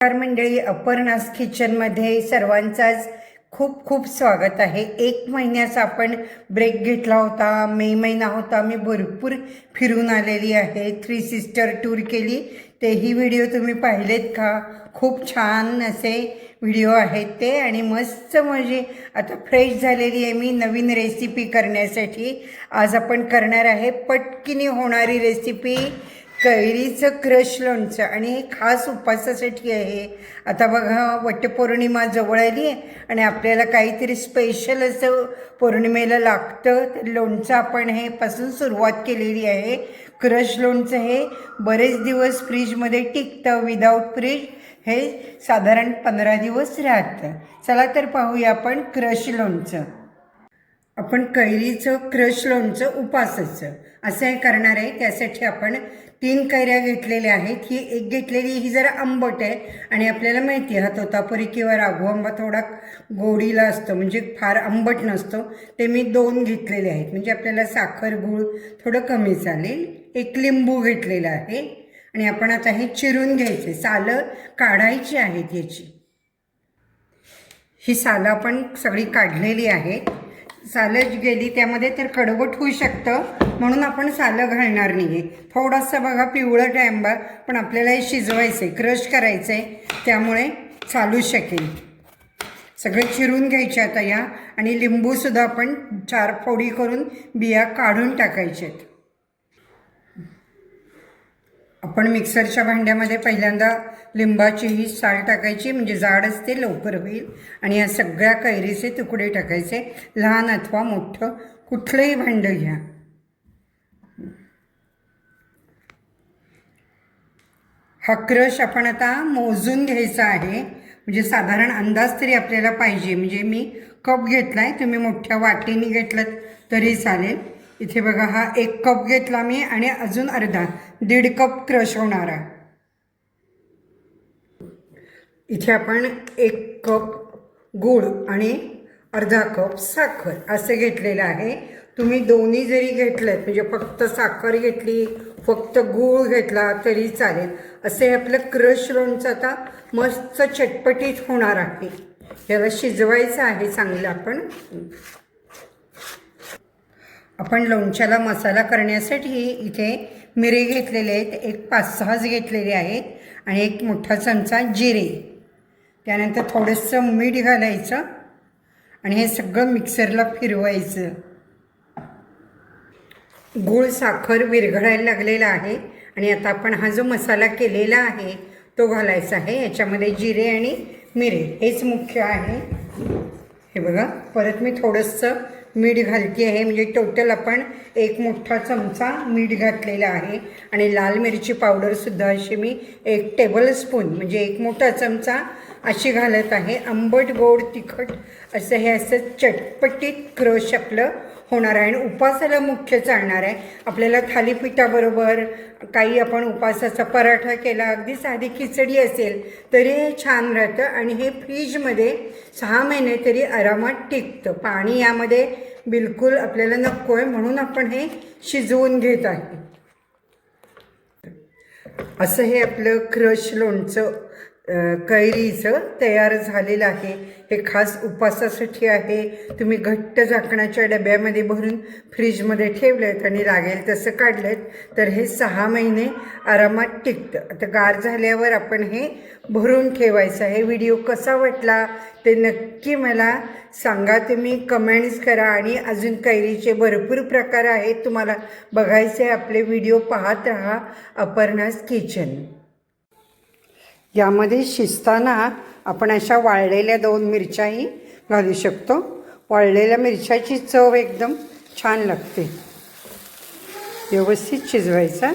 नमस्कार मंडळी, अपर्णास किचनमध्ये सर्वांचाच खूप खूप स्वागत आहे। एक महिन्याचा आपण ब्रेक घेतला होता। मे महिना होता, मी भरपूर फिरून आलेली आहे। 3 सिस्टर टूर केली। तेही व्हिडिओ तुम्ही पाहिलेत का? खूप छान असे व्हिडिओ आहेत ते, आणि मस्त म्हणजे आता फ्रेश झालेली आहे मी नवीन रेसिपी करण्यासाठी। आज आपण करणार आहे पटकिनी होणारी रेसिपी, कैरीचं क्रश लोणचं, आणि हे खास उपवासासाठी आहे। आता बघा, वटपौर्णिमा जवळ आली आहे आणि आपल्याला काहीतरी स्पेशल असं पौर्णिमेला लागतं, तर लोणचं आपण हे पासून सुरुवात केलेली आहे। क्रश लोणचं हे बरेच दिवस फ्रीजमध्ये टिकतं, विदाऊट फ्रीज हे साधारण 15 दिवस राहतं। चला तर पाहूया आपण क्रश लोणचं। आपण कैरीचं क्रश लोणचं उपासाचं असं हे करणार आहे। त्यासाठी आपण 3 कैऱ्या घेतलेल्या आहेत। ही एक घेतलेली, ही जरा आंबट आहे, आणि आपल्याला माहिती आहे हा तोतापुरी किंवा राघू आंबा थोडा गोडीला असतो, म्हणजे फार आंबट नसतो। ते मी 2 घेतलेले आहेत, म्हणजे आपल्याला साखर गूळ थोडं कमी चालेल। एक लिंबू घेतलेला आहे, आणि आपण आता हे चिरून घ्यायचे, सालं काढायची आहेत याची। ही सालं आपण सगळी काढलेली आहेत। सालं गेली त्यामध्ये तर कडवट होऊ शकतं, म्हणून आपण सालं घालणार नाही आहे। थोडासा बघा पिवळट आहे आंबा, पण आपल्याला हे शिजवायचं आहे, क्रश करायचं आहे, त्यामुळे चालू शकेल। सगळे चिरून घ्यायचे आता या, आणि लिंबूसुद्धा आपण 4 फोडी करून बिया काढून टाकायच्यात। आपण मिक्सरच्या भांड्यामध्ये पहिल्यांदा लिंबाची ही साल टाकायची, म्हणजे जाड असते, लवकर होईल। आणि या सगळ्या कैरीचे तुकडे टाकायचे, लहान अथवा मोठं कुठलंही भांडं घ्या। हा क्रश आपण आता मोजून घ्यायचा आहे, म्हणजे साधारण अंदाज तरी आपल्याला पाहिजे। म्हणजे मी कप घेतला आहे, तुम्ही मोठ्या वाटीने घेतलं तरी चालेल। इथे बघा, हा 1 कप घेतला मी, आणि अजून अर्धा 1.5 कप क्रश होणार आहे। इथे आपण 1 कप गूळ आणि अर्धा कप साखर असं घेतलेलं आहे। तुम्ही दोन्ही जरी घेतलं, म्हणजे फक्त साखर घेतली, फक्त गूळ घेतला तरी चालेल। असे आपलं क्रश लोणचं आता मस्त चटपटीत होणार आहे। याला शिजवायचं आहे चांगलं। आपण लोणच्याला मसाला करण्यासाठी इथे मिरे घेतलेले आहेत, एक 5-6 घेतलेले आहेत, आणि 1 मोठा चमचा जिरे, त्यानंतर थोडंसं मीठ घालायचं, आणि हे सगळं मिक्सरला फिरवायचं। गूळ साखर विरघळायला लागलेला आहे, आणि आता आपण हा जो मसाला केलेला आहे तो घालायचा आहे। याच्यामध्ये जिरे आणि मिरे हेच मुख्य आहे। हे बघा, परत मी थोडंसं मीठ घालते आहे, म्हणजे टोटल आपण 1 मोठा चमचा मीठ घातलेला आहे। आणि लाल मिरची पावडरसुद्धा अशी मी 1 टेबलस्पून, म्हणजे 1 मोठा चमचा अशी घालत आहे। आंबट गोड तिखट असं हे असं चटपटीत क्रश आपलं होणार आहे, आणि उपासाला मुख्य चालणार आहे। आपल्याला थालीपीठाबरोबर, काही आपण उपासाचा पराठा केला, अगदी साधी खिचडी असेल तरी हे छान राहतं, आणि हे फ्रीजमध्ये 6 महिने तरी आरामात टिकतं। पाणी यामध्ये बिलकुल आपल्याला नको आहे, म्हणून आपण हे शिजवून घेत आहे। असं हे आपलं क्रश लोणचं कैरीचं तयार झालेलं आहे। हे खास उपवासासाठी आहे। तुम्ही घट्ट झाकणाच्या डब्यामध्ये भरून फ्रीजमध्ये ठेवलेत आणि लागेल तसं काढलेत तर हे 6 महिने आरामात टिकतं। आता गार झाल्यावर आपण हे भरून ठेवायचं आहे। व्हिडिओ कसा वाटला ते नक्की मला सांगा, तुम्ही कमेंट्स करा, आणि अजून कैरीचे भरपूर प्रकार आहेत तुम्हाला बघायचे, आपले व्हिडिओ पाहत राहा अपर्णास किचन। यामध्ये शिजताना आपण अशा वाळलेल्या 2 मिरच्याही घालू शकतो। वाळलेल्या मिरच्याची चव एकदम छान लागते। व्यवस्थित शिजवायचा।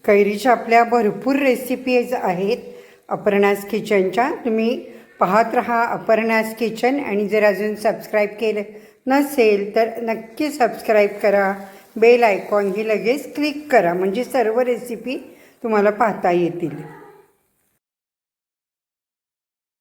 कैरीच्या आपल्या भरपूर रेसिपीज आहेत अपर्णास किचनच्या, तुम्ही पाहत राहा अपर्णास किचन। आणि जर अजून सबस्क्राईब केलं नसेल तर नक्की सबस्क्राईब करा, बेल आयकॉन ही लगेच क्लिक करा, म्हणजे सर्व रेसिपी तुम्हाला पाहता येतील।